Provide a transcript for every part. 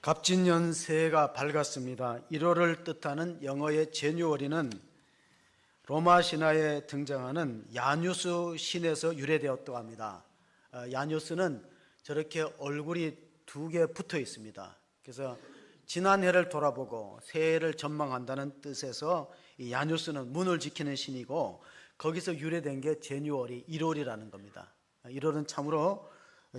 갑진년 새해가 밝았습니다. 1월을 뜻하는 영어의 제뉴어리는 로마 신화에 등장하는 야누스 신에서 유래되었다고 합니다. 야누스는 저렇게 얼굴이 두 개 붙어 있습니다. 그래서 지난 해를 돌아보고 새해를 전망한다는 뜻에서 이 야누스는 문을 지키는 신이고, 거기서 유래된 게 제뉴어리 1월이라는 겁니다. 1월은 참으로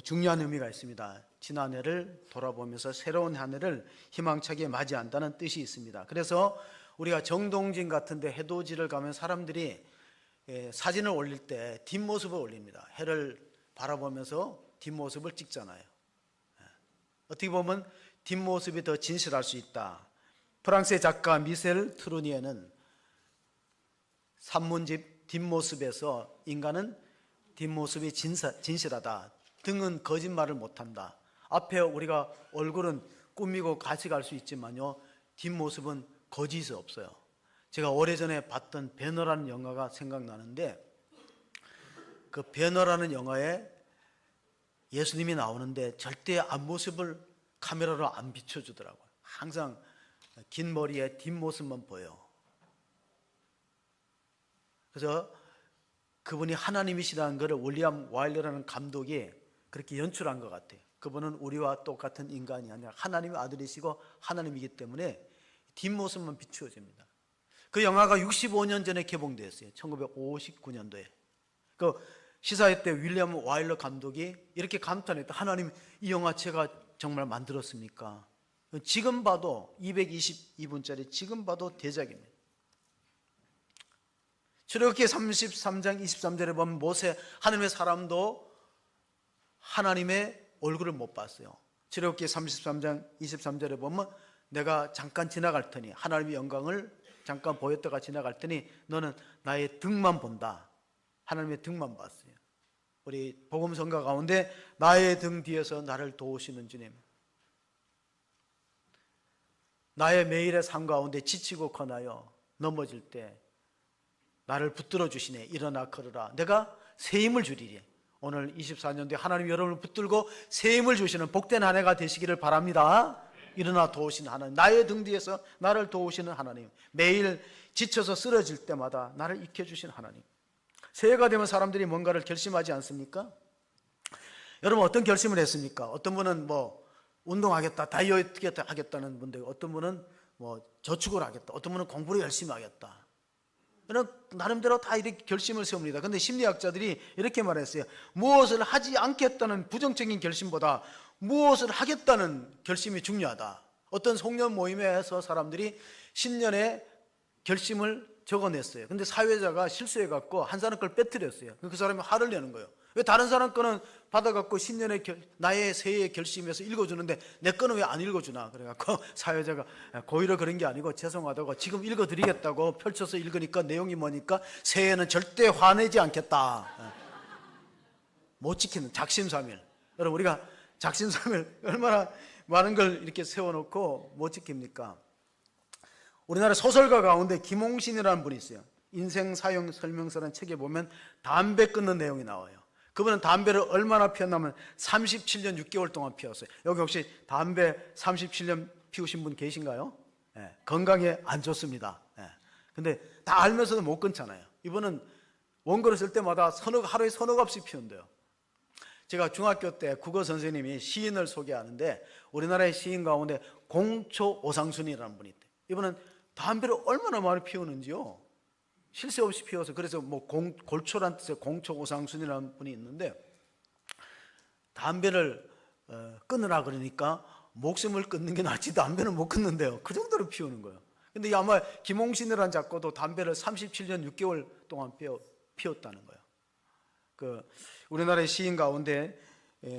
중요한 의미가 있습니다. 지난 해를 돌아보면서 새로운 한 해를 희망차게 맞이한다는 뜻이 있습니다. 그래서 우리가 정동진 같은 데 해돋이를 가면 사람들이 사진을 올릴 때 뒷모습을 올립니다. 해를 바라보면서 뒷모습을 찍잖아요. 어떻게 보면 뒷모습이 더 진실할 수 있다. 프랑스의 작가 미셀 트루니에는 산문집 뒷모습에서 인간은 뒷모습이 진실하다. 등은 거짓말을 못한다. 앞에 우리가 얼굴은 꾸미고 같이 갈 수 있지만요, 뒷모습은 거짓이 없어요. 제가 오래전에 봤던 배너라는 영화가 생각나는데, 그 배너라는 영화에 예수님이 나오는데 절대 앞모습을 카메라로 안 비춰주더라고요. 항상 긴 머리에 뒷모습만 보여요. 그래서 그분이 하나님이시라는 것을 윌리엄 와일러라는 감독이 그렇게 연출한 것 같아요. 그분은 우리와 똑같은 인간이 아니라 하나님의 아들이시고 하나님이기 때문에 뒷모습만 비추어집니다. 그 영화가 65년 전에 개봉되었어요. 1959년도에. 그 시사회 때 윌리엄 와일러 감독이 이렇게 감탄했다. 하나님, 이 영화 제가 정말 만들었습니까? 지금 봐도 222분짜리 지금 봐도 대작입니다. 출애굽기 33장 23절에 보면 모세, 하나님의 사람도 하나님의 얼굴을 못 봤어요. 출애굽기 33장 23절에 보면 내가 잠깐 지나갈 테니, 하나님의 영광을 잠깐 보였다가 지나갈 테니 너는 나의 등만 본다. 하나님의 등만 봤어요. 우리 복음성가 가운데 나의 등 뒤에서 나를 도우시는 주님, 나의 매일의 삶 가운데 지치고 거나여 넘어질 때 나를 붙들어 주시네. 일어나 걸으라. 내가 새 힘을 주리니. 오늘 24년도에 하나님 여러분을 붙들고 새 힘을 주시는 복된 한 해가 되시기를 바랍니다. 일어나 도우시는 하나님, 나의 등 뒤에서 나를 도우시는 하나님, 매일 지쳐서 쓰러질 때마다 나를 익혀주시는 하나님. 새해가 되면 사람들이 뭔가를 결심하지 않습니까? 여러분 어떤 결심을 했습니까? 어떤 분은 운동하겠다, 다이어트 하겠다는 분들, 어떤 분은 저축을 하겠다, 어떤 분은 공부를 열심히 하겠다. 나름대로 다 이렇게 결심을 세웁니다. 그런데 심리학자들이 이렇게 말했어요. 무엇을 하지 않겠다는 부정적인 결심보다 무엇을 하겠다는 결심이 중요하다. 어떤 송년 모임에서 사람들이 신년에 결심을 적어냈어요. 근데 사회자가 실수해갖고 한 사람 걸 빼뜨렸어요. 그 사람이 화를 내는 거예요. 왜 다른 사람 거는 받아갖고 신년에 나의 새해의 결심에서 읽어주는데 내 거는 왜 안 읽어주나? 그래갖고 사회자가 고의로 그런 게 아니고 죄송하다고 지금 읽어드리겠다고 펼쳐서 읽으니까 내용이 뭐니까 새해는 절대 화내지 않겠다. 못 지키는 작심삼일. 여러분 우리가 작심삼일 얼마나 많은 걸 이렇게 세워놓고 못 지킵니까? 우리나라 소설가 가운데 김홍신이라는 분이 있어요. 인생 사용 설명서라는 책에 보면 담배 끊는 내용이 나와요. 그분은 담배를 얼마나 피웠냐면 37년 6개월 동안 피웠어요. 여기 혹시 담배 37년 피우신 분 계신가요? 네, 건강에 안 좋습니다. 근데 다 알면서도 못 끊잖아요. 이분은 원고를 쓸 때마다 하루에 서너 갑씩 피운대요. 제가 중학교 때 국어 선생님이 시인을 소개하는데 우리나라의 시인 가운데 공초 오상순이라는 분이 있대요. 이분은 담배를 얼마나 많이 피우는지요. 쉴 새 없이 피워서, 그래서 골초란 뜻의 공초 오상순이라는 분이 있는데 담배를 끊으라 그러니까 목숨을 끊는 게 낫지 담배는 못 끊는데요. 그 정도로 피우는 거예요. 근데 아마 김홍신이라는 작가도 담배를 37년 6개월 동안 피웠다는 거예요. 우리나라의 시인 가운데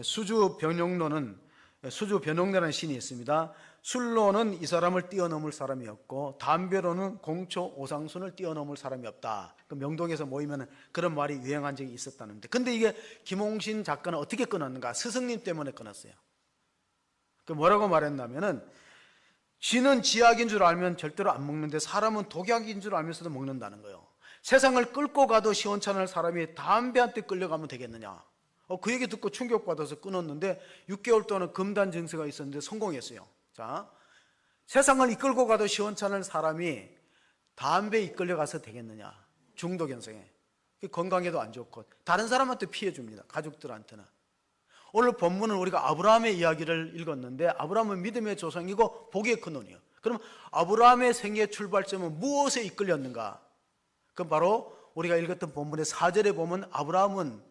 수주 변용래라는 시인이 있습니다. 술로는 이 사람을 뛰어넘을 사람이 없고 담배로는 공초 오상순을 뛰어넘을 사람이 없다. 그 명동에서 모이면 그런 말이 유행한 적이 있었다는데, 근데 이게 김홍신 작가는 어떻게 끊었는가? 스승님 때문에 끊었어요. 뭐라고 말했냐면은, 쥐는 지약인 줄 알면 절대로 안 먹는데 사람은 독약인 줄 알면서도 먹는다는 거예요. 세상을 끌고 가도 시원찮을 사람이 담배한테 끌려가면 되겠느냐? 그 얘기 듣고 충격받아서 끊었는데 6개월 동안 금단 증세가 있었는데 성공했어요. 자, 세상을 이끌고 가도 시원찮은 사람이 담배에 이끌려가서 되겠느냐? 중독 현상에. 건강에도 안 좋고 다른 사람한테 피해 줍니다. 가족들한테는. 오늘 본문은 우리가 아브라함의 이야기를 읽었는데 아브라함은 믿음의 조상이고 복의 근원이에요. 그럼 아브라함의 생애 출발점은 무엇에 이끌렸는가? 그럼 바로 우리가 읽었던 본문의 4절에 보면 아브라함은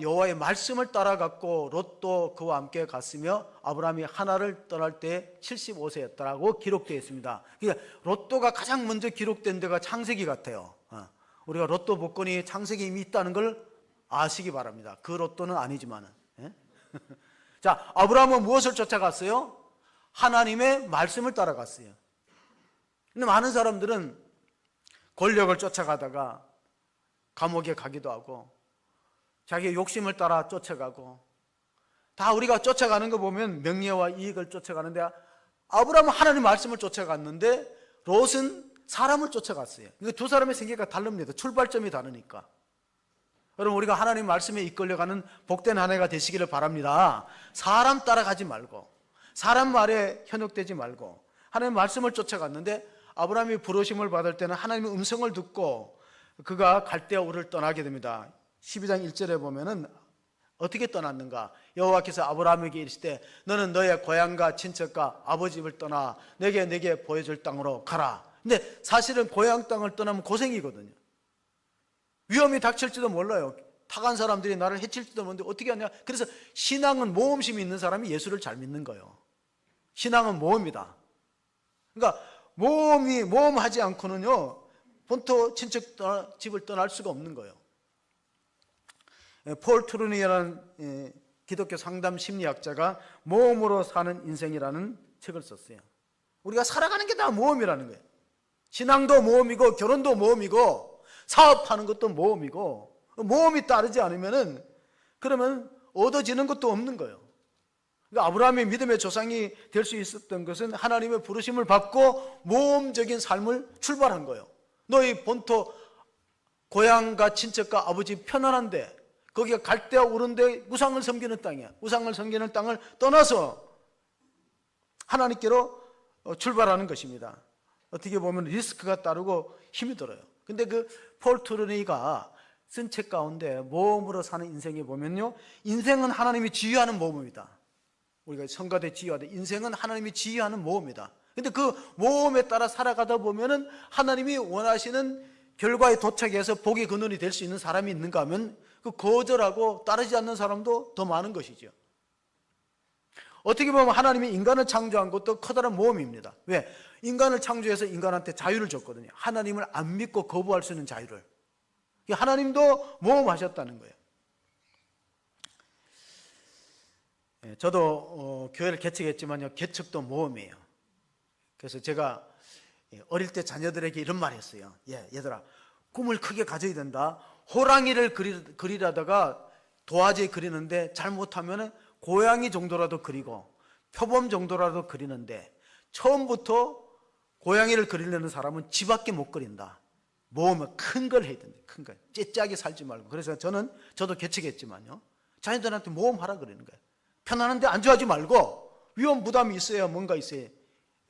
여호와의 말씀을 따라갔고 롯도 그와 함께 갔으며 아브라함이 하나를 떠날 때 75세였다라고 기록되어 있습니다. 그러니까 롯도가 가장 먼저 기록된 데가 창세기 같아요. 우리가 롯도 복권이 창세기에 이미 있다는 걸 아시기 바랍니다. 그 롯도는 아니지만은. 자, 아브라함은 무엇을 쫓아갔어요? 하나님의 말씀을 따라갔어요. 근데 많은 사람들은 권력을 쫓아가다가 감옥에 가기도 하고 자기의 욕심을 따라 쫓아가고 다 우리가 쫓아가는 거 보면 명예와 이익을 쫓아가는데 아브라함은 하나님 말씀을 쫓아갔는데 롯은 사람을 쫓아갔어요. 두 사람의 생계가 다릅니다. 출발점이 다르니까. 여러분 우리가 하나님 말씀에 이끌려가는 복된 한 해가 되시기를 바랍니다. 사람 따라가지 말고 사람 말에 현혹되지 말고 하나님 말씀을 쫓아갔는데 아브라함이 부르심을 받을 때는 하나님의 음성을 듣고 그가 갈대아 우를 떠나게 됩니다. 12장 1절에 보면은 어떻게 떠났는가? 여호와께서 아브라함에게 이르시되 너는 너의 고향과 친척과 아버지 집을 떠나 내게 보여줄 땅으로 가라. 근데 사실은 고향 땅을 떠나면 고생이거든요. 위험이 닥칠지도 몰라요. 타간 사람들이 나를 해칠지도 모르는데 어떻게 하냐? 그래서 신앙은 모험심이 있는 사람이 예수를 잘 믿는 거예요. 신앙은 모험이다. 그러니까 모험하지 않고는요 본토 친척 집을 떠날 수가 없는 거예요. 폴 트루니라는 기독교 상담 심리학자가 모험으로 사는 인생이라는 책을 썼어요. 우리가 살아가는 게 다 모험이라는 거예요. 신앙도 모험이고 결혼도 모험이고 사업하는 것도 모험이고 모험이 따르지 않으면은 그러면 얻어지는 것도 없는 거예요. 그러니까 아브라함의 믿음의 조상이 될 수 있었던 것은 하나님의 부르심을 받고 모험적인 삶을 출발한 거예요. 너희 본토 고향과 친척과 아버지 편안한데 거기가 갈대아 우른데 우상을 섬기는 땅이야. 우상을 섬기는 땅을 떠나서 하나님께로 출발하는 것입니다. 어떻게 보면 리스크가 따르고 힘이 들어요. 근데 그 폴 트루니가 쓴 책 가운데 모험으로 사는 인생에 보면요 인생은 하나님이 지휘하는 모험입니다. 우리가 성가대 지휘하되 인생은 하나님이 지휘하는 모험이다. 근데 그 모험에 따라 살아가다 보면은 하나님이 원하시는 결과에 도착해서 복의 근원이 될 수 있는 사람이 있는가 하면 그 거절하고 따르지 않는 사람도 더 많은 것이죠. 어떻게 보면 하나님이 인간을 창조한 것도 커다란 모험입니다. 왜? 인간을 창조해서 인간한테 자유를 줬거든요. 하나님을 안 믿고 거부할 수 있는 자유를. 하나님도 모험하셨다는 거예요. 저도 교회를 개척했지만요 개척도 모험이에요. 그래서 제가 어릴 때 자녀들에게 이런 말 했어요. 얘들아 꿈을 크게 가져야 된다. 호랑이를 그리려다가 도화지에 그리는데 잘못하면 고양이 정도라도 그리고 표범 정도라도 그리는데 처음부터 고양이를 그리려는 사람은 지 밖에 못 그린다. 모험은 큰 걸 해야 된다. 큰 걸. 째짜게 살지 말고. 그래서 저도 개척했지만요 자녀들한테 모험하라 그러는 거예요. 편안한데 안주하지 말고 위험 부담이 있어야 뭔가 있어요.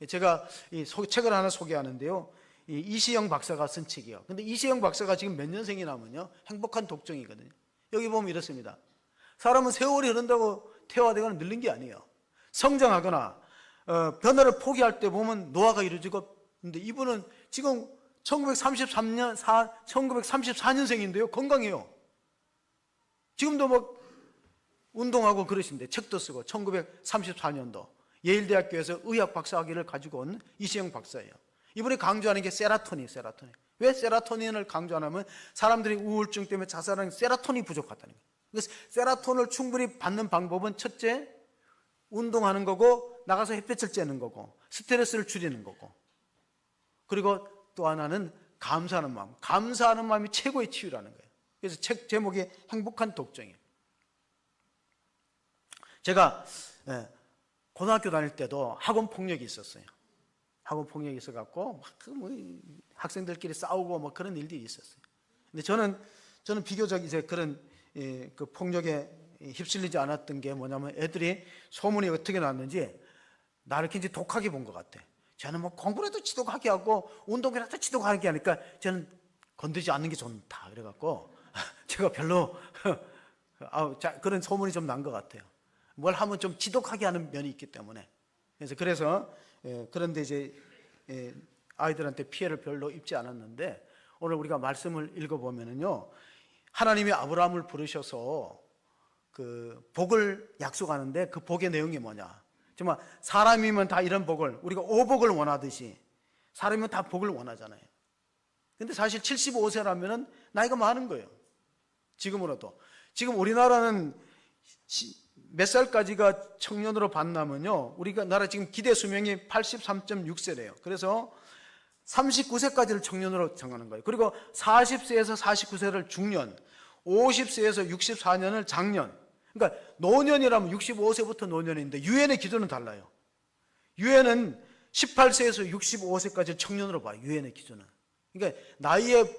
제가 이 책을 하나 소개하는데요. 이시영 박사가 쓴 책이에요. 근데 이시영 박사가 지금 몇 년생이냐면요 행복한 독종이거든요. 여기 보면 이렇습니다. 사람은 세월이 흐른다고 퇴화되거나 늙는 게 아니에요. 성장하거나 변화를 포기할 때 보면 노화가 이루어지고. 근데 이분은 지금 1934년생인데요 건강해요. 지금도 뭐 운동하고 그러신데 책도 쓰고 1934년도 예일대학교에서 의학 박사학위를 가지고 온 이시영 박사예요. 이분이 강조하는 게 세라토닌. 왜 세라토닌을 강조하냐면 사람들이 우울증 때문에 자살하는 세라토닌이 부족하다는 거예요. 그래서 세라토닌을 충분히 받는 방법은 첫째 운동하는 거고 나가서 햇볕을 쬐는 거고 스트레스를 줄이는 거고 그리고 또 하나는 감사하는 마음. 감사하는 마음이 최고의 치유라는 거예요. 그래서 책 제목이 행복한 독종이에요. 제가 고등학교 다닐 때도 학원 폭력이 있었어요. 학원 폭력이 있어갖고 학생들끼리 싸우고 뭐 그런 일들이 있었어요. 근데 저는 비교적 이제 그런 그 폭력에 휩쓸리지 않았던 게 뭐냐면 애들이 소문이 어떻게 났는지 나를 굉장히 독하게 본 것 같아. 저는 뭐 공부라도 지독하게 하고 운동이라도 지독하게 하니까 저는 건드리지 않는 게 좋다. 그래갖고 제가 별로 그런 소문이 좀 난 것 같아요. 뭘 하면 좀 지독하게 하는 면이 있기 때문에. 그래서 그런데 이제 아이들한테 피해를 별로 입지 않았는데, 오늘 우리가 말씀을 읽어보면은요, 하나님이 아브라함을 부르셔서 그 복을 약속하는데 그 복의 내용이 뭐냐? 정말 사람이면 다 이런 복을, 우리가 오복을 원하듯이 사람이면 다 복을 원하잖아요. 근데 사실 75세라면은 나이가 많은 거예요. 지금으로도. 지금 우리나라는 몇 살까지가 청년으로 반나면요, 우리가 나라 지금 기대 수명이 83.6세래요. 그래서 39세까지를 청년으로 정하는 거예요. 그리고 40세에서 49세를 중년, 50세에서 64년을 장년. 그러니까 노년이라면 65세부터 노년인데 유엔의 기준은 달라요. 유엔은 18세에서 65세까지 청년으로 봐요. 유엔의 기준은. 그러니까 나이의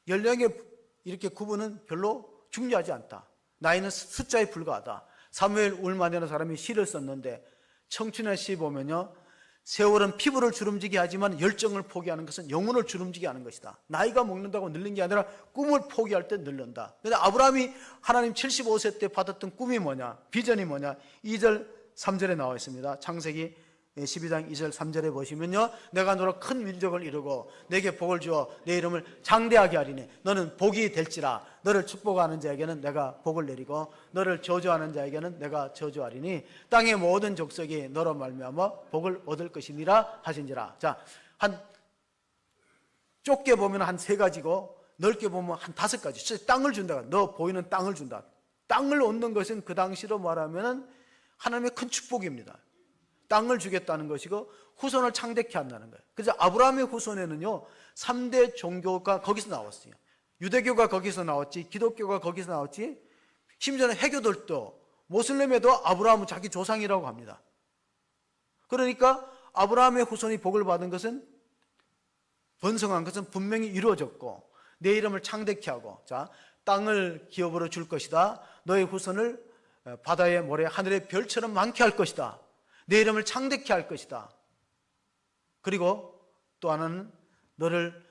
연령의 이렇게 구분은 별로 중요하지 않다. 나이는 숫자에 불과하다. 사무엘 울만이라는 사람이 시를 썼는데, 청춘의 시 보면요, 세월은 피부를 주름지게 하지만 열정을 포기하는 것은 영혼을 주름지게 하는 것이다. 나이가 먹는다고 늙는 게 아니라 꿈을 포기할 때 늙는다. 그런데 아브라함이 하나님 75세 때 받았던 꿈이 뭐냐, 비전이 뭐냐, 2절 3절에 나와 있습니다. 창세기 12장 2절 3절에 보시면요, 내가 너로 큰 민족을 이루고 내게 복을 주어 내 이름을 장대하게 하리니 너는 복이 될지라. 너를 축복하는 자에게는 내가 복을 내리고 너를 저주하는 자에게는 내가 저주하리니 땅의 모든 족속이 너로 말미암아 복을 얻을 것이니라 하신지라. 자, 한 좁게 보면 한 3가지고 넓게 보면 한 5가지. 땅을 준다. 너 보이는 땅을 준다. 땅을 얻는 것은 그 당시로 말하면 하나님의 큰 축복입니다. 땅을 주겠다는 것이고 후손을 창대케 한다는 거예요. 그래서 아브라함의 후손에는요, 3대 종교가 거기서 나왔어요. 유대교가 거기서 나왔지, 기독교가 거기서 나왔지, 심지어는 해교들도, 모슬렘에도 아브라함은 자기 조상이라고 합니다. 그러니까 아브라함의 후손이 복을 받은 것은, 번성한 것은 분명히 이루어졌고, 내 이름을 창대케 하고, 자, 땅을 기업으로 줄 것이다. 너의 후손을 바다의 모래, 하늘의 별처럼 많게 할 것이다. 내 이름을 창대케 할 것이다. 그리고 또 하나는, 너를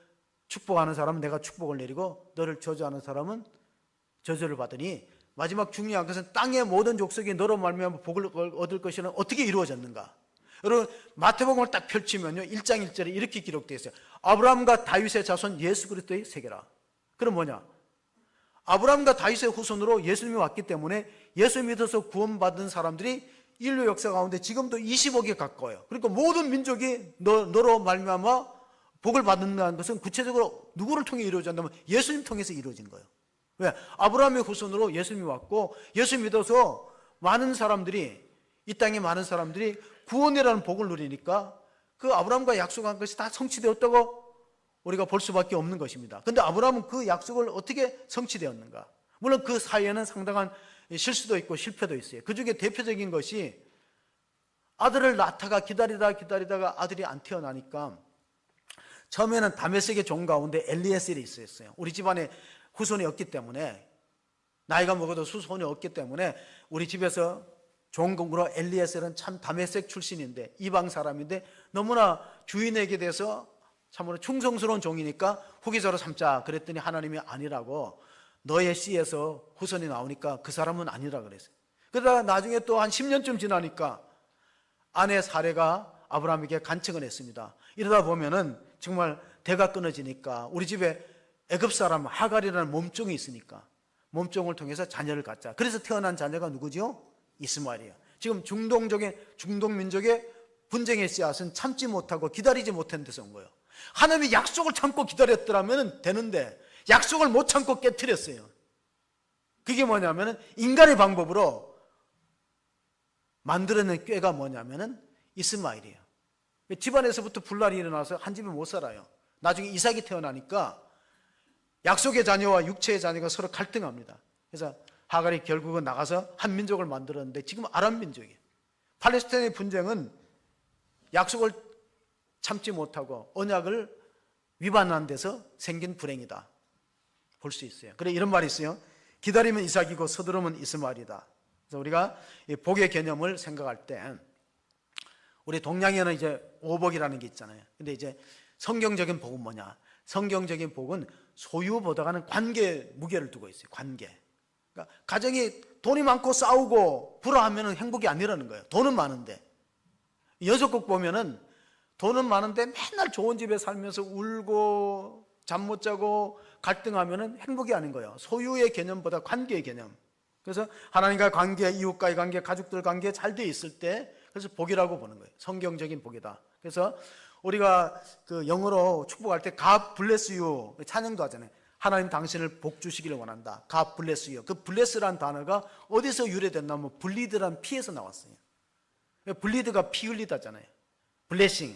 축복하는 사람은 내가 축복을 내리고 너를 저주하는 사람은 저주를 받으니, 마지막 중요한 것은 땅의 모든 족속이 너로 말미암아 복을 얻을 것이는 어떻게 이루어졌는가? 여러분, 마태복음을 딱 펼치면요, 1장 1절에 이렇게 기록되어 있어요. 아브라함과 다윗의 자손 예수 그리스도의 세계라. 그럼 뭐냐? 아브라함과 다윗의 후손으로 예수님이 왔기 때문에 예수 믿어서 구원받은 사람들이 인류 역사 가운데 지금도 20억에 가까워요. 그러니까 모든 민족이 너로 말미암아 복을 받는다는 것은 구체적으로 누구를 통해 이루어진다면 예수님 통해서 이루어진 거예요. 왜? 아브라함의 후손으로 예수님이 왔고, 예수 믿어서 많은 사람들이, 이 땅에 많은 사람들이 구원이라는 복을 누리니까 그 아브라함과 약속한 것이 다 성취되었다고 우리가 볼 수밖에 없는 것입니다. 그런데 아브라함은 그 약속을 어떻게 성취되었는가? 물론 그 사이에는 상당한 실수도 있고 실패도 있어요. 그 중에 대표적인 것이, 아들을 낳다가 기다리다가 아들이 안 태어나니까 처음에는 다메섹의 종 가운데 엘리에셀이 있었어요. 우리 집안에 후손이 없기 때문에, 나이가 먹어도 후손이 없기 때문에 우리 집에서 종공으로 엘리에셀은 참 다메섹 출신인데, 이방 사람인데 너무나 주인에게 대해서 참으로 충성스러운 종이니까 후계자로 삼자 그랬더니 하나님이 아니라고, 너의 씨에서 후손이 나오니까 그 사람은 아니라 그랬어요. 그러다가 나중에 또 한 10년쯤 지나니까 아내 사레가 아브라함에게 간청을 했습니다. 이러다 보면은 정말 대가 끊어지니까 우리 집에 애굽 사람 하갈이라는 몸종이 있으니까 몸종을 통해서 자녀를 갖자. 그래서 태어난 자녀가 누구죠? 이스마엘이에요. 지금 중동민족의 분쟁의 씨앗은 참지 못하고 기다리지 못한 데서 온 거예요. 하나님이 약속을 참고 기다렸더라면 되는데 약속을 못 참고 깨트렸어요. 그게 뭐냐면은 인간의 방법으로 만들어낸 꾀가 뭐냐면은 이스마엘이에요. 집안에서부터 분란이 일어나서 한 집에 못 살아요. 나중에 이삭이 태어나니까 약속의 자녀와 육체의 자녀가 서로 갈등합니다. 그래서 하갈이 결국은 나가서 한 민족을 만들었는데 지금 아람 민족이에요. 팔레스타인의 분쟁은 약속을 참지 못하고 언약을 위반한 데서 생긴 불행이다 볼 수 있어요. 그래, 이런 말이 있어요. 기다리면 이삭이고 서두르면 이스마엘이다. 그래서 우리가 이 복의 개념을 생각할 때 우리 동양에는 이제 오복이라는 게 있잖아요. 근데 이제 성경적인 복은 뭐냐? 성경적인 복은 소유보다는 관계 무게를 두고 있어요. 관계. 그러니까 가정이 돈이 많고 싸우고 불화하면 행복이 아니라는 거예요. 돈은 많은데. 연속극 보면은 돈은 많은데 맨날 좋은 집에 살면서 울고 잠 못 자고 갈등하면은 행복이 아닌 거예요. 소유의 개념보다 관계의 개념. 그래서 하나님과의 관계, 이웃과의 관계, 가족들 관계 잘 돼 있을 때 그래서 복이라고 보는 거예요. 성경적인 복이다. 그래서 우리가 그 영어로 축복할 때 God bless you 찬양도 하잖아요. 하나님 당신을 복 주시기를 원한다. God bless you. 그 bless라는 단어가 어디서 유래됐냐면 블리드란 피에서 나왔어요. 블리드가 피 흘리다잖아요. 블레싱.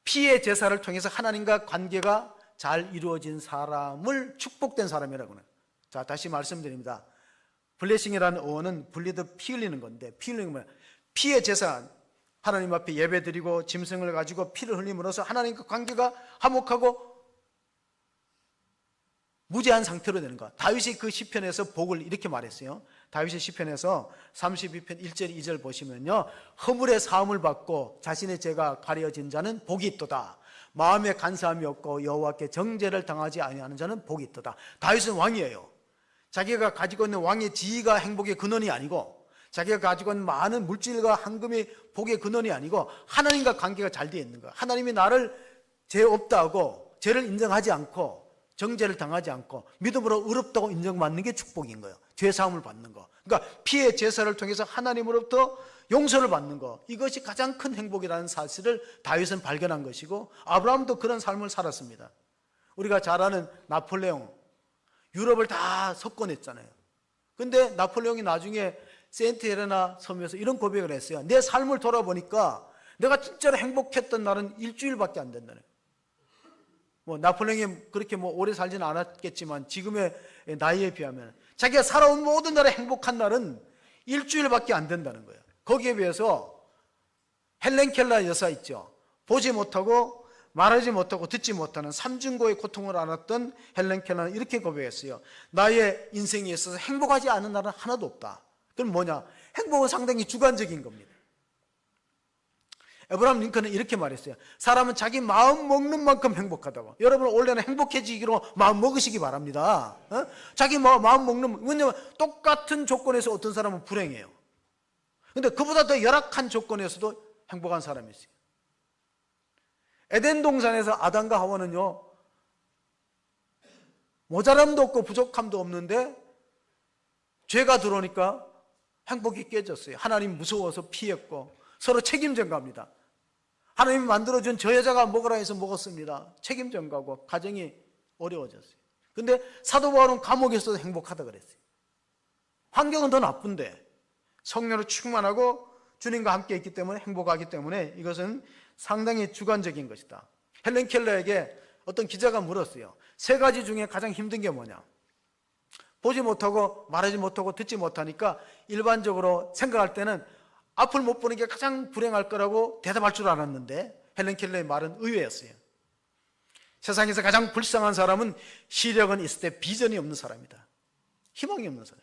피의 제사를 통해서 하나님과 관계가 잘 이루어진 사람을 축복된 사람이라고 해요. 자, 다시 말씀드립니다. 블레싱이라는 어원은 블리드 피 흘리는 건데, 피 흘리는 건 뭐야? 피의 제사, 하나님 앞에 예배드리고 짐승을 가지고 피를 흘림으로써 하나님과 관계가 화목하고 무죄한 상태로 되는 거야. 다윗이 그 시편에서 복을 이렇게 말했어요. 다윗의 시편에서 32편 1절 2절 보시면요, 허물의 사함을 받고 자신의 죄가 가려진 자는 복이 있도다. 마음에 간사함이 없고 여호와께 정죄를 당하지 아니하는 자는 복이 있도다. 다윗은 왕이에요. 자기가 가지고 있는 왕의 지위가 행복의 근원이 아니고, 자기가 가지고 있는 많은 물질과 황금이 복의 근원이 아니고 하나님과 관계가 잘 되어 있는 거야. 하나님이 나를 죄 없다고, 죄를 인정하지 않고 정죄를 당하지 않고 믿음으로 의롭다고 인정받는 게 축복인 거예요. 죄 사함을 받는 거. 그러니까 피의 제사를 통해서 하나님으로부터 용서를 받는 거, 이것이 가장 큰 행복이라는 사실을 다윗은 발견한 것이고, 아브라함도 그런 삶을 살았습니다. 우리가 잘 아는 나폴레옹, 유럽을 다 석권했잖아요. 근데 나폴레옹이 나중에 세인트 헬레나 섬에서 이런 고백을 했어요. 내 삶을 돌아보니까 내가 진짜로 행복했던 날은 일주일밖에 안 된다네. 뭐 나폴레옹이 그렇게 뭐 오래 살지는 않았겠지만 지금의 나이에 비하면 자기가 살아온 모든 날에 행복한 날은 일주일밖에 안 된다는 거예요. 거기에 비해서 헬렌 켈러 여사 있죠. 보지 못하고 말하지 못하고 듣지 못하는 삼중고의 고통을 안았던 헬렌 켈러는 이렇게 고백했어요. 나의 인생에 있어서 행복하지 않은 날은 하나도 없다. 그럼 뭐냐? 행복은 상당히 주관적인 겁니다. 에브라함 링컨은 이렇게 말했어요. 사람은 자기 마음 먹는 만큼 행복하다고. 여러분 올해는 행복해지기로 마음 먹으시기 바랍니다. 자기 마음 먹는, 왜냐면 똑같은 조건에서 어떤 사람은 불행해요. 근데 그보다 더 열악한 조건에서도 행복한 사람이 있어요. 에덴 동산에서 아담과 하와는요, 모자람도 없고 부족함도 없는데 죄가 들어오니까 행복이 깨졌어요. 하나님 무서워서 피했고 서로 책임 전가합니다. 하나님이 만들어준 저 여자가 먹으라 해서 먹었습니다. 책임 전가하고 가정이 어려워졌어요. 근데 사도 바울은 감옥에서도 행복하다 그랬어요. 환경은 더 나쁜데 성령으로 충만하고 주님과 함께 있기 때문에 행복하기 때문에 이것은 상당히 주관적인 것이다. 헬렌 켈러에게 어떤 기자가 물었어요. 세 가지 중에 가장 힘든 게 뭐냐? 보지 못하고 말하지 못하고 듣지 못하니까 일반적으로 생각할 때는 앞을 못 보는 게 가장 불행할 거라고 대답할 줄 알았는데 헬렌 켈러의 말은 의외였어요. 세상에서 가장 불쌍한 사람은 시력은 있을 때 비전이 없는 사람이다. 희망이 없는 사람.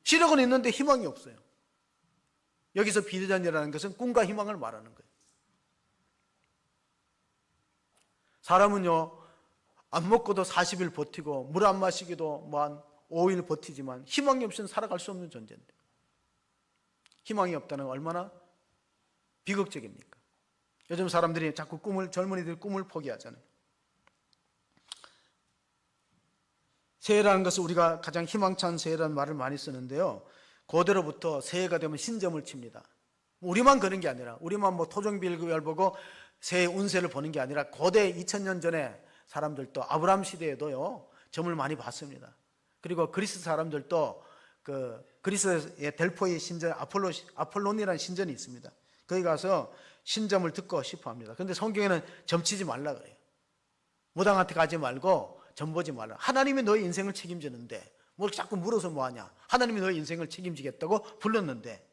시력은 있는데 희망이 없어요. 여기서 비전이라는 것은 꿈과 희망을 말하는 거예요. 사람은요, 안 먹고도 40일 버티고 물 안 마시기도 뭐 한 5일 버티지만 희망이 없이는 살아갈 수 없는 존재인데, 희망이 없다는 건 얼마나 비극적입니까? 요즘 사람들이 자꾸 젊은이들이 꿈을 포기하잖아요. 새해라는 것을 우리가 가장 희망찬 새해라는 말을 많이 쓰는데요, 고대로부터 새해가 되면 신점을 칩니다. 우리만 그런 게 아니라, 우리만 뭐 토종비율 보고 새해 운세를 보는 게 아니라 고대 2000년 전에 사람들도 아브라함 시대에도요 점을 많이 봤습니다. 그리고 그리스 사람들도 그 그리스의 델포의 신전 아폴론이라는 신전이 있습니다. 거기 가서 신점을 듣고 싶어 합니다. 그런데 성경에는 점치지 말라 그래요. 무당한테 가지 말고 점 보지 말라. 하나님이 너의 인생을 책임지는데 뭘 자꾸 물어서 뭐하냐? 하나님이 너의 인생을 책임지겠다고 불렀는데,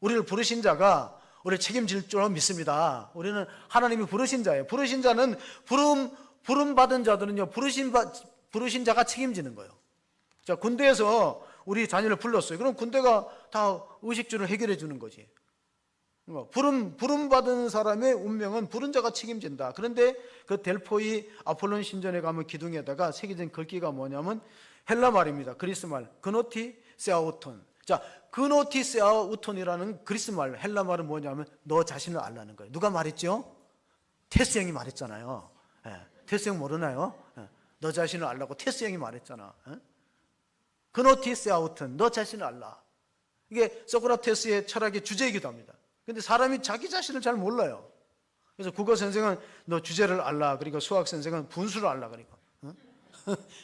우리를 부르신 자가 우리를 책임질 줄 믿습니다. 우리는 하나님이 부르신 자예요. 부르신 자는 부름 받은 자들은요, 부르신 자가 책임지는 거예요. 자, 군대에서 우리 자녀를 불렀어요. 그럼 군대가 다 의식주를 해결해 주는 거지. 부름 받은 사람의 운명은 부른 자가 책임진다. 그런데 그 델포이 아폴론 신전에 가면 기둥에다가 새겨진 글귀가 뭐냐면 헬라 말입니다. 그리스 말 그노티 세아우톤. 자, 그노티 세아우톤이라는 그리스 말 헬라 말은 뭐냐면 너 자신을 알라는 거예요. 누가 말했죠? 테스 형이 말했잖아요. 테스 형 모르나요? 너 자신을 알라고 테스 형이 말했잖아. 그노티 세아우톤, 너 자신을 알라. 이게 소크라테스의 철학의 주제이기도 합니다. 근데 사람이 자기 자신을 잘 몰라요. 그래서 국어 선생은 너 주제를 알라. 그리고 수학 선생은 분수를 알라. 그리고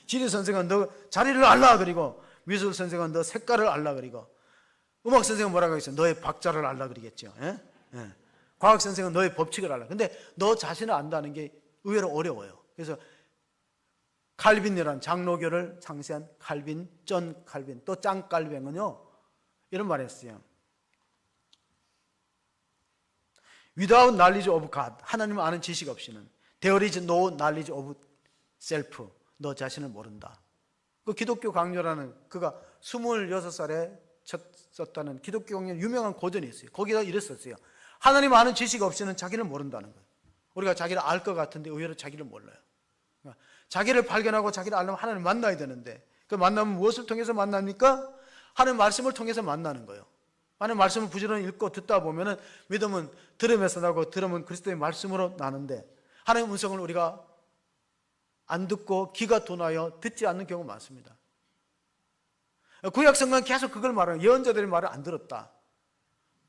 지리 선생은 너 자리를 알라. 그리고 미술 선생은 너 색깔을 알라. 그리고 음악 선생은 뭐라고 하겠어요? 너의 박자를 알라. 그러겠죠. 과학 선생은 너의 법칙을 알라. 근데 너 자신을 안다는 게 의외로 어려워요. 그래서 칼빈이라는 장로교를 창시한 칼빈, 전 칼빈, 또 짱 칼뱅은요 이런 말을 했어요. Without knowledge of God, 하나님을 아는 지식 없이는 There is no knowledge of self, 너 자신을 모른다. 그 기독교 강요라는 그가 26살에 썼다는 기독교 강요 유명한 고전이 있어요. 거기다 이랬었어요. 하나님 아는 지식 없이는 자기를 모른다는 거예요. 우리가 자기를 알 것 같은데 의외로 자기를 몰라요. 자기를 발견하고 자기를 알려면 하나님을 만나야 되는데 그 만나면 무엇을 통해서 만납니까? 하나님 말씀을 통해서 만나는 거예요. 하나님 말씀을 부지런히 읽고 듣다 보면은 믿음은 들음에서 나고 들음은 그리스도의 말씀으로 나는데 하나님의 음성을 우리가 안 듣고 귀가 둔하여 듣지 않는 경우가 많습니다. 구약 성경은 계속 그걸 말해요. 예언자들의 말을 안 들었다.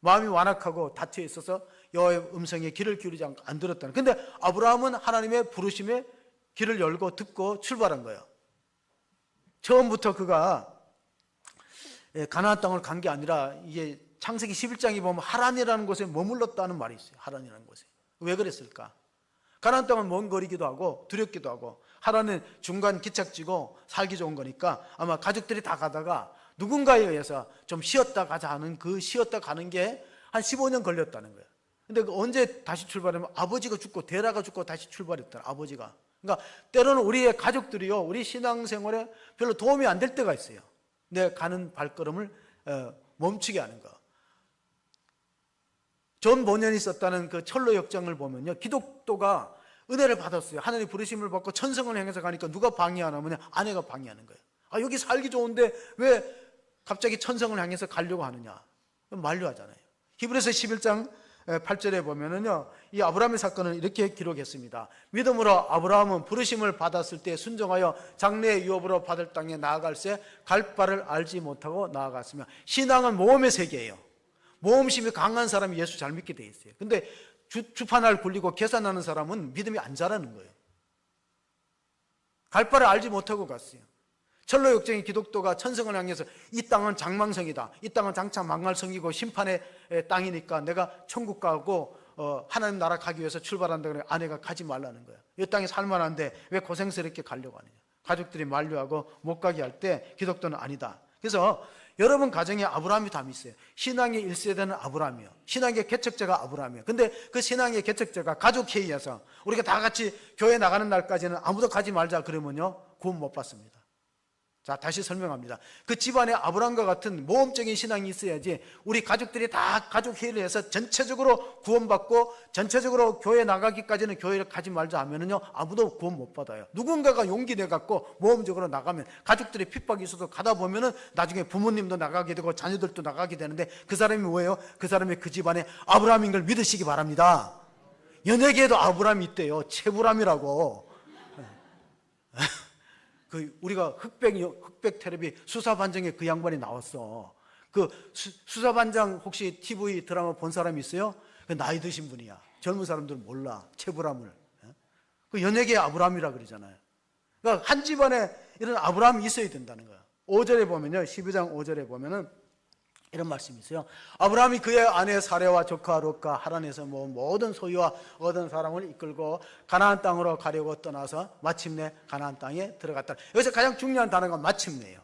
마음이 완악하고 다투어 있어서 여호와의 음성에 귀를 기울이지 않고 안 들었다는. 근데 아브라함은 하나님의 부르심에 귀를 열고 듣고 출발한 거예요. 처음부터 그가 가나안 땅을 간 게 아니라 이게 창세기 11장에 보면 하란이라는 곳에 머물렀다는 말이 있어요. 하란이라는 곳에. 왜 그랬을까? 가나안 땅은 먼 거리기도 하고 두렵기도 하고 하란은 중간 기착지고 살기 좋은 거니까 아마 가족들이 다 가다가 누군가에 의해서 좀 쉬었다 가자 하는 그 쉬었다 가는 게 한 15년 걸렸다는 거예요. 근데 언제 다시 출발하면 아버지가 죽고 데라가 죽고 다시 출발했다. 아버지가. 그러니까 때로는 우리의 가족들이요 우리 신앙생활에 별로 도움이 안 될 때가 있어요. 내 가는 발걸음을 멈추게 하는 거. 존 보년이 썼다는 그 철로 역정을 보면요 기독도가 은혜를 받았어요. 하나님의 부르심을 받고 천성을 향해서 가니까 누가 방해하냐면 아내가 방해하는 거예요. 아 여기 살기 좋은데 왜 갑자기 천성을 향해서 가려고 하느냐 만류하잖아요. 히브리서 11장 8절에 보면은요 이 아브라함의 사건을 이렇게 기록했습니다. 믿음으로 아브라함은 부르심을 받았을 때 순종하여 장래의 유업으로 받을 땅에 나아갈새 갈 바를 알지 못하고 나아갔으며 신앙은 모험의 세계예요. 모험심이 강한 사람이 예수 잘 믿게 돼 있어요. 근데 주판을 굴리고 계산하는 사람은 믿음이 안 자라는 거예요. 갈 바를 알지 못하고 갔어요. 철로 역정의 기독도가 천성을 향해서 이 땅은 장망성이다. 이 땅은 장차 망할 성이고 심판의 땅이니까 내가 천국 가고 하나님 나라 가기 위해서 출발한다 그래 아내가 가지 말라는 거예요. 이 땅에 살만한데 왜 고생스럽게 가려고 하느냐. 가족들이 만류하고 못 가게 할 때 기독도는 아니다. 그래서 여러분 가정에 아브라함이 다 있어요. 신앙의 1세대는 아브라함이요. 신앙의 개척자가 아브라함이에요. 근데 그 신앙의 개척자가 가족회의에서 우리가 다 같이 교회 나가는 날까지는 아무도 가지 말자 그러면요 구원 못 받습니다. 자, 다시 설명합니다. 그 집안에 아브라함과 같은 모험적인 신앙이 있어야지 우리 가족들이 다 가족회의를 해서 전체적으로 구원받고 전체적으로 교회 나가기까지는 교회를 가지 말자 하면은요 아무도 구원 못 받아요. 누군가가 용기 내갖고 모험적으로 나가면 가족들이 핍박이 있어도 가다 보면은 나중에 부모님도 나가게 되고 자녀들도 나가게 되는데 그 사람이 뭐예요? 그 사람이 그 집안에 아브라함인 걸 믿으시기 바랍니다. 연예계에도 아브라함이 있대요. 체브람이라고. 그 우리가 흑백 텔레비 수사반장에 그 양반이 나왔어. 그 수사반장 혹시 TV 드라마 본 사람 있어요? 그 나이 드신 분이야. 젊은 사람들은 몰라. 체브람을. 그 연예계 아브라함이라 그러잖아요. 그러니까 한 집안에 이런 아브라함이 있어야 된다는 거야. 5절에 보면요. 12장 5절에 보면은 이런 말씀이 있어요. 아브라함이 그의 아내 사레와 조카 롯과 하란에서 모든 소유와 얻은 사람을 이끌고 가나안 땅으로 가려고 떠나서 마침내 가나안 땅에 들어갔다. 여기서 가장 중요한 단어가 마침내예요.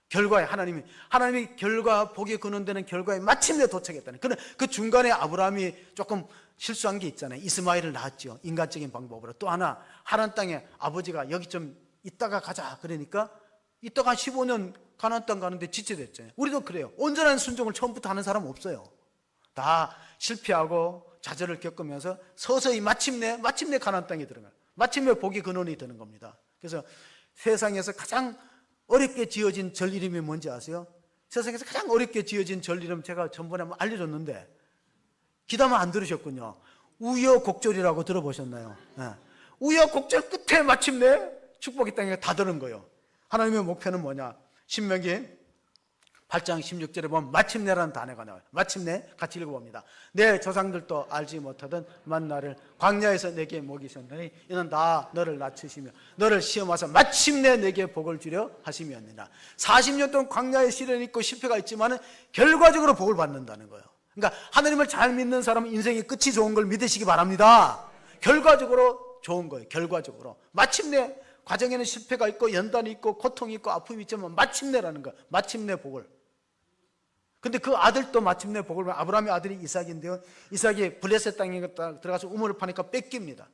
결과에 하나님이 결과 복이 근원되는 결과에 마침내 도착했다는. 그런데 그 중간에 아브라함이 조금 실수한 게 있잖아요. 이스마엘을 낳았죠. 인간적인 방법으로. 또 하나 하란 땅에 아버지가 여기 좀 있다가 가자 그러니까 이따가 한 15년 가나안 땅 가는데 지체됐잖아요. 우리도 그래요. 온전한 순종을 처음부터 하는 사람 없어요. 다 실패하고 좌절을 겪으면서 서서히 마침내 가나안 땅에 들어가요. 마침내 복의 근원이 되는 겁니다. 그래서 세상에서 가장 어렵게 지어진 절 이름이 뭔지 아세요? 세상에서 가장 어렵게 지어진 절 이름 제가 전번에 한번 알려줬는데 기다만 안 들으셨군요. 우여곡절이라고 들어보셨나요? 네. 우여곡절 끝에 마침내 축복의 땅에 다 들은 거예요. 하나님의 목표는 뭐냐? 신명기 8장 16절에 보면 마침내라는 단어가 나와요. 마침내 같이 읽어봅니다. 내 조상들도 알지 못하던 만나를 광야에서 내게 먹이셨더니 이는 다 너를 낮추시며 너를 시험하사 마침내 내게 복을 주려 하심이었느니라. 40년 동안 광야에 시련이 있고 실패가 있지만 결과적으로 복을 받는다는 거예요. 그러니까 하나님을 잘 믿는 사람은 인생의 끝이 좋은 걸 믿으시기 바랍니다. 결과적으로 좋은 거예요. 결과적으로 마침내 과정에는 실패가 있고 연단이 있고 고통이 있고 아픔이 있지만 마침내라는 거예요. 마침내 복을. 근데 그 아들도 마침내 복을 받는 아브라함의 아들이 이삭인데요. 이삭이 블레셋 땅에 들어가서 우물을 파니까 뺏깁니다.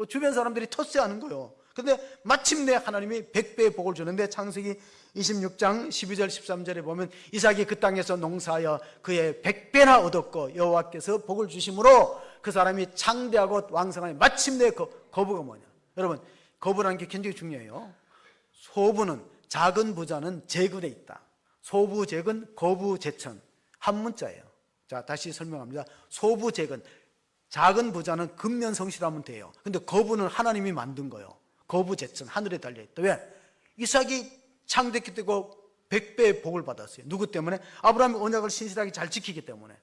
주변 사람들이 터세하는 거예요. 근데 마침내 하나님이 100배의 복을 주는데 창세기 26장 12절 13절에 보면 이삭이 그 땅에서 농사하여 그의 100배나 얻었고 여호와께서 복을 주심으로 그 사람이 창대하고 왕성하니 마침내 거부가 뭐냐? 여러분, 거부라는 게 굉장히 중요해요. 소부는 작은 부자는 제근에 있다. 소부재근, 거부재천 한 문자예요. 자, 다시 설명합니다. 소부재근, 작은 부자는 근면성실하면 돼요. 근데 거부는 하나님이 만든 거예요. 거부재천, 하늘에 달려있다. 왜? 이삭이 창대기 되고 100배의 복을 받았어요. 누구 때문에? 아브라함이 언약을 신실하게 잘 지키기 때문에.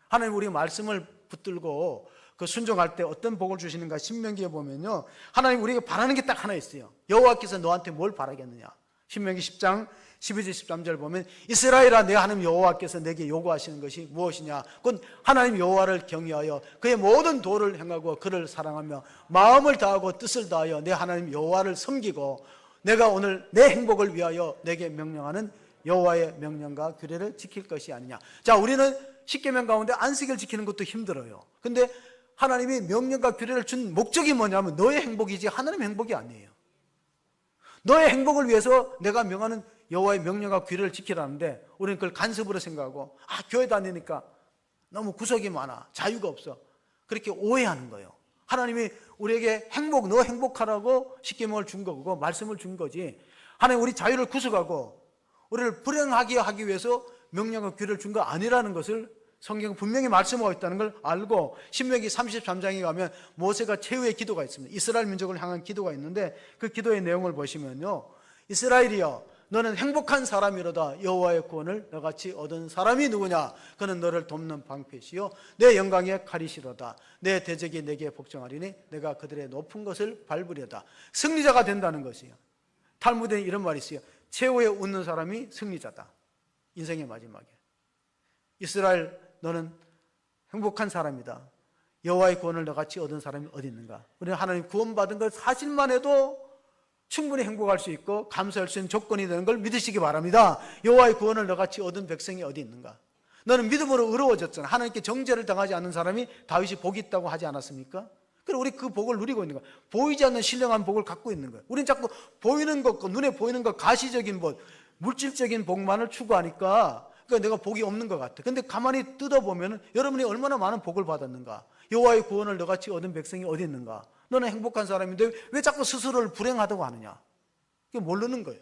하나님 우리 말씀을 붙들고 그 순종할 때 어떤 복을 주시는가? 신명기에 보면요, 하나님 우리가 바라는 게 딱 하나 있어요. 여호와께서 너한테 뭘 바라겠느냐? 신명기 10장 12절 13절 보면 이스라엘아 내 하나님 여호와께서 내게 요구하시는 것이 무엇이냐? 그건 하나님 여호와를 경외하여 그의 모든 도를 행하고 그를 사랑하며 마음을 다하고 뜻을 다하여 내 하나님 여호와를 섬기고 내가 오늘 내 행복을 위하여 내게 명령하는 여호와의 명령과 규례를 지킬 것이 아니냐. 자, 우리는 십계명 가운데 안식일 지키는 것도 힘들어요. 근데 하나님이 명령과 규례를 준 목적이 뭐냐면 너의 행복이지 하나님의 행복이 아니에요. 너의 행복을 위해서 내가 명하는 여호와의 명령과 규례를 지키라는데 우리는 그걸 간섭으로 생각하고 교회 다니니까 너무 구석이 많아, 자유가 없어, 그렇게 오해하는 거예요. 하나님이 우리에게 너 행복하라고 십계명을 준 거고 말씀을 준 거지, 하나님 우리 자유를 구속하고 우리를 불행하게 하기 위해서 명령과 규례를 준 거 아니라는 것을 성경은 분명히 말씀하고 있다는 걸 알고, 신명기 33장에 가면 모세가 최후의 기도가 있습니다. 이스라엘 민족을 향한 기도가 있는데 그 기도의 내용을 보시면요, 이스라엘이여 너는 행복한 사람이로다. 여호와의 구원을 너같이 얻은 사람이 누구냐? 그는 너를 돕는 방패시요 내 영광의 칼이시로다. 내 대적이 내게 복종하리니 내가 그들의 높은 것을 밟으려다. 승리자가 된다는 것이에요. 탈무드에 이런 말이 있어요. 최후에 웃는 사람이 승리자다. 인생의 마지막에. 이스라엘 너는 행복한 사람이다. 여호와의 구원을 너같이 얻은 사람이 어디 있는가? 우리는 하나님 구원받은 것 사실만 해도 충분히 행복할 수 있고 감사할 수 있는 조건이 되는 걸 믿으시기 바랍니다. 여호와의 구원을 너같이 얻은 백성이 어디 있는가? 너는 믿음으로 의로워졌잖아. 하나님께 정죄를 당하지 않는 사람이 다윗이 복이 있다고 하지 않았습니까? 그래, 우리 그 복을 누리고 있는 거야. 보이지 않는 신령한 복을 갖고 있는 거야. 우리는 자꾸 보이는 것, 눈에 보이는 것, 가시적인 복, 물질적인 복만을 추구하니까 그러니까 내가 복이 없는 것 같아. 근데 가만히 뜯어보면 여러분이 얼마나 많은 복을 받았는가? 여호와의 구원을 너같이 얻은 백성이 어디 있는가? 너는 행복한 사람인데 왜 자꾸 스스로를 불행하다고 하느냐? 그게 모르는 거예요.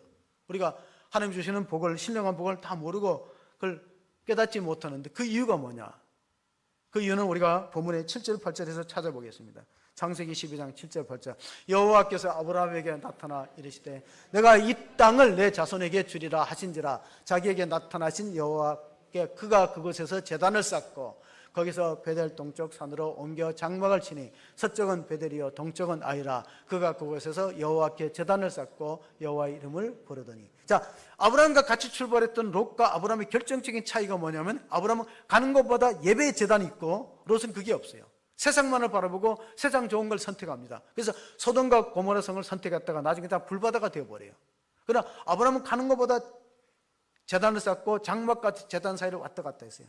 우리가 하나님 주시는 복을, 신령한 복을 다 모르고 그걸 깨닫지 못하는데 그 이유가 뭐냐? 그 이유는 우리가 본문의 7절 8절에서 찾아보겠습니다. 창세기 12장 7절 8절. 여호와께서 아브라함에게 나타나 이르시되 내가 이 땅을 내 자손에게 주리라 하신지라. 자기에게 나타나신 여호와께 그가 그곳에서 제단을 쌓고 거기서 베델 동쪽 산으로 옮겨 장막을 치니 서쪽은 베델이요 동쪽은 아이라. 그가 그곳에서 여호와께 제단을 쌓고 여호와의 이름을 부르더니. 자, 아브라함과 같이 출발했던 롯과 아브라함의 결정적인 차이가 뭐냐면 아브라함은 가는 것보다 예배의 제단이 있고 롯은 그게 없어요. 세상만을 바라보고 세상 좋은 걸 선택합니다. 그래서 소돔과 고모라 성을 선택했다가 나중에 다 불바다가 되어버려요. 그러나 아브라함은 가는 것보다 제단을 쌓고 장막과 제단 사이를 왔다 갔다 했어요.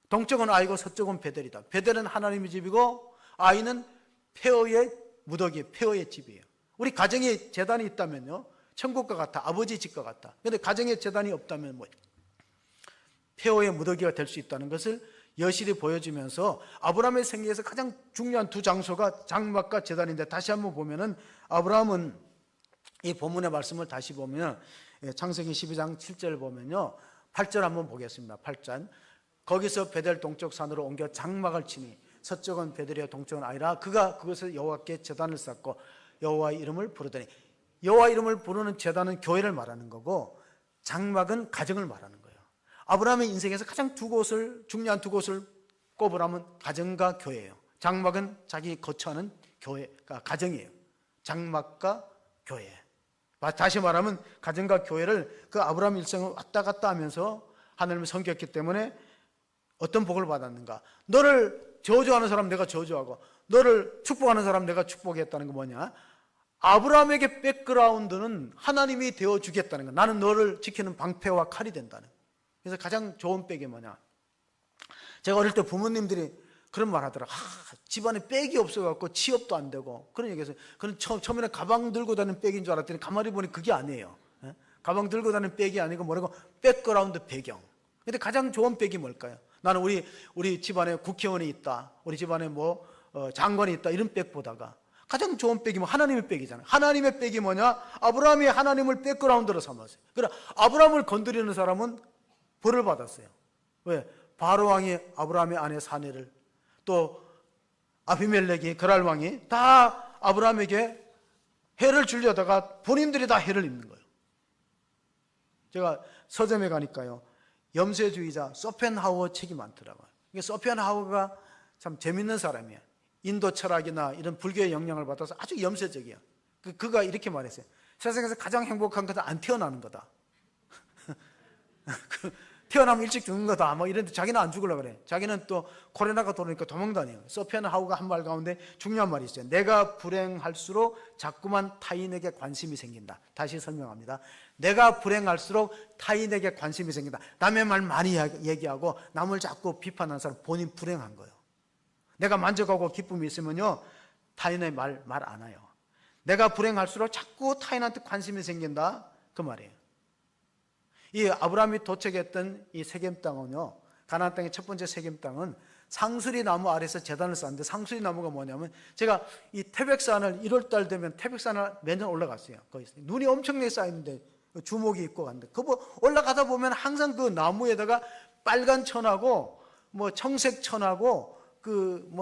동쪽은 아이고 서쪽은 베델이다. 베델은 하나님의 집이고 아이는 폐허의 무더기, 폐허의 집이에요. 우리 가정에 제단이 있다면요, 천국과 같아, 아버지 집과 같아. 그런데 가정에 제단이 없다면 뭐예요? 폐허의 무더기가 될 수 있다는 것을 여실히 보여지면서 아브라함의 생애에서 가장 중요한 두 장소가 장막과 제단인데, 다시 한번 보면은 아브라함은 이 본문의 말씀을 다시 보면 창세기 12장 7절 보면요, 8절 한번 보겠습니다. 8절. 거기서 베델 동쪽 산으로 옮겨 장막을 치니 서쪽은 베델이요 동쪽은 아이라 그가 그것을 여호와께 제단을 쌓고 여호와의 이름을 부르더니, 여호와 이름을 부르는 제단은 교회를 말하는 거고 장막은 가정을 말하는 거예요. 아브라함의 인생에서 가장 중요한 두 곳을 꼽으라면 가정과 교회예요. 장막은 자기 거처하는 교회가 가정이에요. 장막과 교회. 다시 말하면 가정과 교회를 그 아브라함 일생을 왔다 갔다 하면서 하나님을 섬겼기 때문에 어떤 복을 받았는가? 너를 저주하는 사람 내가 저주하고 너를 축복하는 사람 내가 축복했다는 거 뭐냐? 아브라함에게 백그라운드는 하나님이 되어주겠다는 거. 나는 너를 지키는 방패와 칼이 된다는 거. 그래서 가장 좋은 백이 뭐냐? 제가 어릴 때 부모님들이 그런 말 하더라고요. 집안에 백이 없어갖고 취업도 안 되고 그런 얘기했어요. 그런 처음에는 가방 들고 다니는 백인 줄 알았더니 가만히 보니 그게 아니에요. 가방 들고 다니는 백이 아니고 뭐라고? 백그라운드 배경. 근데 가장 좋은 백이 뭘까요? 나는 우리 집안에 국회의원이 있다, 우리 집안에 장관이 있다, 이런 백보다가 가장 좋은 백이 하나님의 백이잖아요. 하나님의 백이 뭐냐? 아브라함이 하나님을 백그라운드로 삼았어요. 그래, 아브라함을 건드리는 사람은 벌을 받았어요. 왜? 바로 왕이 아브라함의 아내 사내를, 또 아비멜렉이, 그랄 왕이 다 아브라함에게 해를 주려다가 본인들이 다 해를 입는 거예요. 제가 서점에 가니까요, 염세주의자 소펜하우어 책이 많더라고요. 소펜하우어가 참 재밌는 사람이에요. 인도 철학이나 이런 불교의 영향을 받아서 아주 염세적이야. 그가 이렇게 말했어요. 세상에서 가장 행복한 것은 안 태어나는 거다. 태어나면 일찍 죽는 거다. 이런데 자기는 안 죽으려고 그래. 자기는 또 코로나가 돌아오니까 도망다녀요. 소펜하우가 한 말 가운데 중요한 말이 있어요. 내가 불행할수록 자꾸만 타인에게 관심이 생긴다. 다시 설명합니다. 내가 불행할수록 타인에게 관심이 생긴다. 남의 말 많이 얘기하고 남을 자꾸 비판하는 사람 본인 불행한 거예요. 내가 만족하고 기쁨이 있으면요, 타인의 말 안 해요. 내가 불행할수록 자꾸 타인한테 관심이 생긴다, 그 말이에요. 이 아브라함이 도착했던 이 세겜 땅은요, 가나안 땅의 첫 번째 세겜 땅은 상수리 나무 아래서 제단을 쌓는데, 상수리 나무가 뭐냐면, 제가 이 태백산을 1월달 되면 태백산을 매년 올라갔어요. 거기 눈이 엄청나게 쌓이는데 주목이 있고 갔는데, 그거 올라가다 보면 항상 그 나무에다가 빨간 천하고 청색 천하고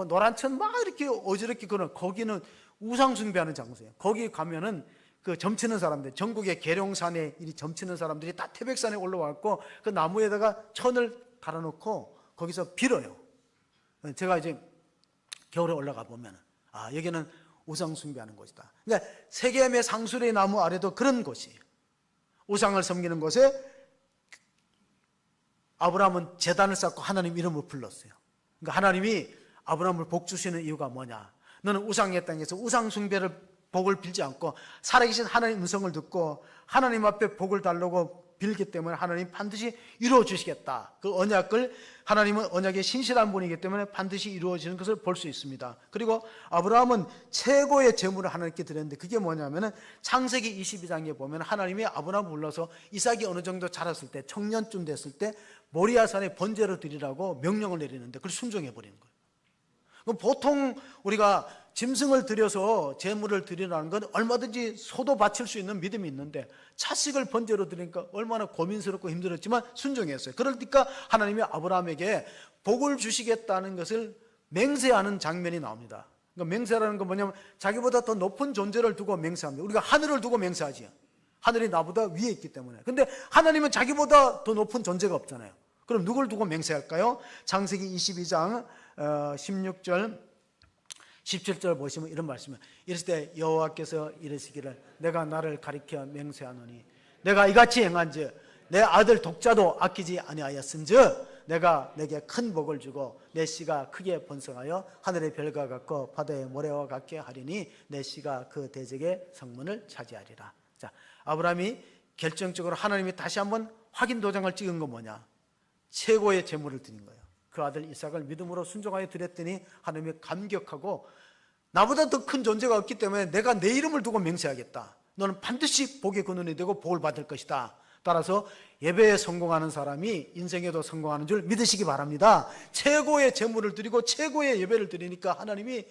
노란 천 막 이렇게 어지럽게 그런, 거기는 우상 숭배하는 장소예요. 거기 가면은 그 점치는 사람들, 전국의 계룡산에 이 점치는 사람들이 다 태백산에 올라왔고 그 나무에다가 천을 달아놓고 거기서 빌어요. 제가 이제 겨울에 올라가 보면 여기는 우상 숭배하는 곳이다. 그러니까 세겜의 상수리 나무 아래도 그런 곳이에요. 우상을 섬기는 곳에 아브라함은 제단을 쌓고 하나님 이름을 불렀어요. 그러니까 하나님이 아브라함을 복 주시는 이유가 뭐냐? 너는 우상의 땅에서 우상 숭배를 복을 빌지 않고 살아계신 하나님 음성을 듣고 하나님 앞에 복을 달라고 빌기 때문에 하나님 반드시 이루어 주시겠다. 그 언약을, 하나님은 언약에 신실한 분이기 때문에 반드시 이루어지는 것을 볼 수 있습니다. 그리고 아브라함은 최고의 제물을 하나님께 드렸는데 그게 뭐냐면은 창세기 22장에 보면 하나님이 아브라함을 불러서 이삭이 어느 정도 자랐을 때, 청년쯤 됐을 때 모리아산에 번제로 드리라고 명령을 내리는데 그걸 순종해 버리는 거예요. 그럼 보통 우리가 짐승을 들여서 제물을 드리라는 건 얼마든지 소도 바칠 수 있는 믿음이 있는데 차식을 번제로 드리니까 얼마나 고민스럽고 힘들었지만 순종했어요. 그러니까 하나님이 아브라함에게 복을 주시겠다는 것을 맹세하는 장면이 나옵니다. 그러니까 맹세라는 건 뭐냐면 자기보다 더 높은 존재를 두고 맹세합니다. 우리가 하늘을 두고 맹세하지요. 하늘이 나보다 위에 있기 때문에. 근데 하나님은 자기보다 더 높은 존재가 없잖아요. 그럼 누굴 두고 맹세할까요? 창세기 22장 16절 17절 보시면 이런 말씀이에요. 이랬을 때 여호와께서 이르시기를 내가 나를 가리켜 맹세하노니 내가 이같이 행한즉 내 아들 독자도 아끼지 아니하였은즉 내가 내게 큰 복을 주고 내 씨가 크게 번성하여 하늘의 별과 같고 바다의 모래와 같게 하리니 내 씨가 그 대적의 성문을 차지하리라. 자, 아브라함이 결정적으로 하나님이 다시 한번 확인 도장을 찍은 건 뭐냐? 최고의 제물을 드린 거예요. 그 아들 이삭을 믿음으로 순종하여 드렸더니 하나님이 감격하고 나보다 더 큰 존재가 없기 때문에 내가 내 이름을 두고 맹세하겠다. 너는 반드시 복의 근원이 되고 복을 받을 것이다. 따라서 예배에 성공하는 사람이 인생에도 성공하는 줄 믿으시기 바랍니다. 최고의 제물을 드리고 최고의 예배를 드리니까 하나님이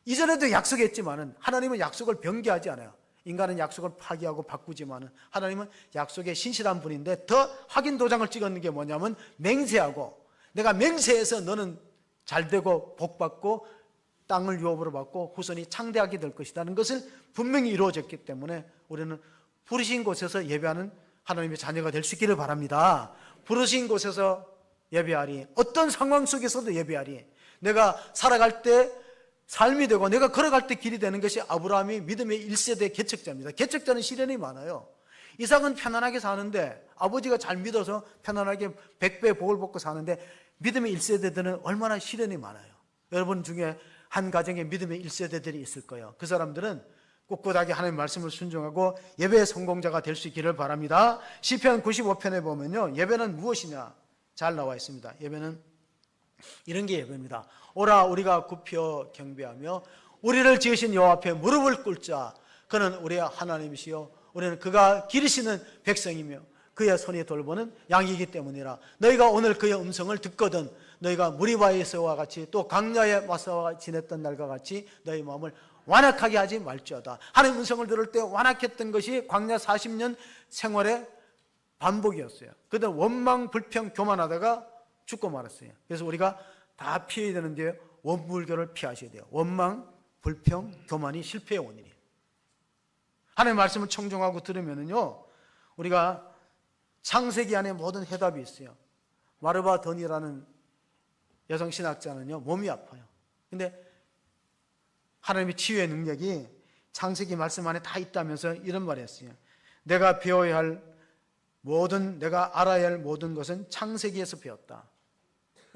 이전에도 약속했지만은 하나님은 약속을 변개하지 않아요. 인간은 약속을 파기하고 바꾸지만은 하나님은 약속에 신실한 분인데 더 확인 도장을 찍었는 게 뭐냐면 맹세하고, 내가 맹세해서 너는 잘되고 복받고 땅을 유업으로 받고 후손이 창대하게 될 것이라는 것을 분명히 이루어졌기 때문에 우리는 부르신 곳에서 예배하는 하나님의 자녀가 될 수 있기를 바랍니다. 부르신 곳에서 예배하리, 어떤 상황 속에서도 예배하리. 내가 살아갈 때 삶이 되고 내가 걸어갈 때 길이 되는 것이 아브라함이 믿음의 1세대 개척자입니다. 개척자는 시련이 많아요. 이삭은 편안하게 사는데, 아버지가 잘 믿어서 편안하게 100배 복을 받고 사는데, 믿음의 1세대들은 얼마나 시련이 많아요. 여러분 중에 한 가정에 믿음의 1세대들이 있을 거예요. 그 사람들은 꿋꿋하게 하나님의 말씀을 순종하고 예배의 성공자가 될 수 있기를 바랍니다. 시편 95편에 보면요, 예배는 무엇이냐 잘 나와 있습니다. 예배는 이런 게 예배입니다. 오라 우리가 굽혀 경배하며 우리를 지으신 여호와 앞에 무릎을 꿇자. 그는 우리의 하나님이시요 우리는 그가 기르시는 백성이며 그의 손이 돌보는 양이기 때문이라. 너희가 오늘 그의 음성을 듣거든 너희가 무리바에서와 같이 또 광야에 마사와 지냈던 날과 같이 너희 마음을 완악하게 하지 말지어다. 하나님 음성을 들을 때 완악했던 것이 광야 40년 생활의 반복이었어요. 그때 원망 불평 교만하다가 죽고 말았어요. 그래서 우리가 다 피해야 되는데 원불교를 피하셔야 돼요. 원망 불평 교만이 실패의 원인이에요. 하나님의 말씀을 청중하고 들으면요, 우리가 창세기 안에 모든 해답이 있어요. 마르바 던이라는 여성 신학자는요, 몸이 아파요. 근데 하나님의 치유의 능력이 창세기 말씀 안에 다 있다면서 이런 말을 했어요. 내가 배워야 할 모든, 내가 알아야 할 모든 것은 창세기에서 배웠다.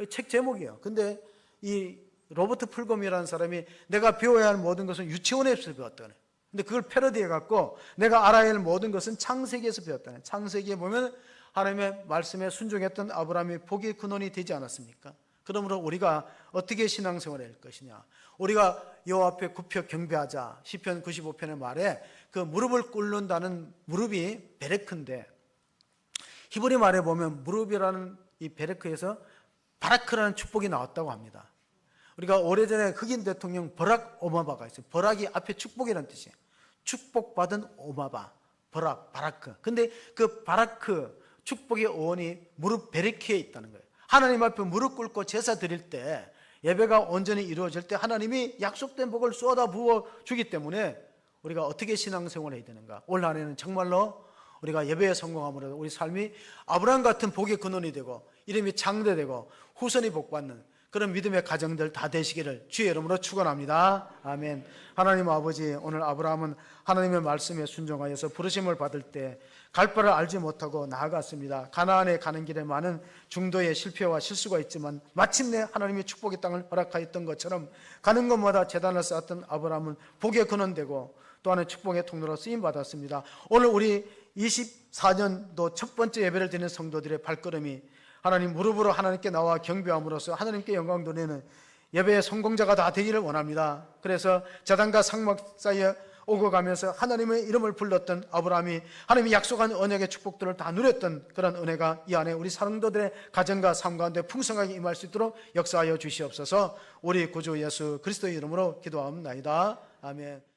책 제목이에요. 근데 이 로버트 풀검이라는 사람이 내가 배워야 할 모든 것은 유치원에서 배웠다 그래요. 근데 그걸 패러디해 갖고 내가 알아야 할 모든 것은 창세기에서 배웠다. 창세기에 보면 하나님의 말씀에 순종했던 아브라함이 복의 근원이 되지 않았습니까? 그러므로 우리가 어떻게 신앙생활을 할 것이냐, 우리가 여호와 앞에 굽혀 경배하자. 시편 95편의 말에 그 무릎을 꿇는다는 무릎이 베레크인데, 히브리 말에 보면 무릎이라는 이 베레크에서 바라크라는 축복이 나왔다고 합니다. 우리가 오래전에 흑인 대통령 버락 오바마가 있어요. 버락이 앞에 축복이라는 뜻이에요. 축복받은 오바마, 버락, 바라크. 근데 그 바라크 축복의 어원이 무릎 베레크에 있다는 거예요. 하나님 앞에 무릎 꿇고 제사 드릴 때, 예배가 온전히 이루어질 때 하나님이 약속된 복을 쏟아 부어 주기 때문에 우리가 어떻게 신앙생활을 해야 되는가. 올 한해는 정말로 우리가 예배에 성공함으로 우리 삶이 아브라함 같은 복의 근원이 되고 이름이 창대되고 후손이 복받는 그런 믿음의 가정들 다 되시기를 주의 이름으로 축원합니다. 아멘. 하나님 아버지, 오늘 아브라함은 하나님의 말씀에 순종하여서 부르심을 받을 때 갈 바를 알지 못하고 나아갔습니다. 가나안에 가는 길에 많은 중도의 실패와 실수가 있지만 마침내 하나님의 축복의 땅을 허락하였던 것처럼 가는 곳마다 제단을 쌓았던 아브라함은 복의 근원되고 또 하나의 축복의 통로로 쓰임받았습니다. 오늘 우리 24년도 첫 번째 예배를 드리는 성도들의 발걸음이 하나님 무릎으로 하나님께 나와 경배함으로써 하나님께 영광 돌리는 예배의 성공자가 다 되기를 원합니다. 그래서 제단과 상막 사이에 오고 가면서 하나님의 이름을 불렀던 아브라함이 하나님이 약속한 언약의 축복들을 다 누렸던 그런 은혜가 이 안에 우리 성도들의 가정과 삶 가운데 풍성하게 임할 수 있도록 역사하여 주시옵소서. 우리 구주 예수 그리스도의 이름으로 기도하옵나이다. 아멘.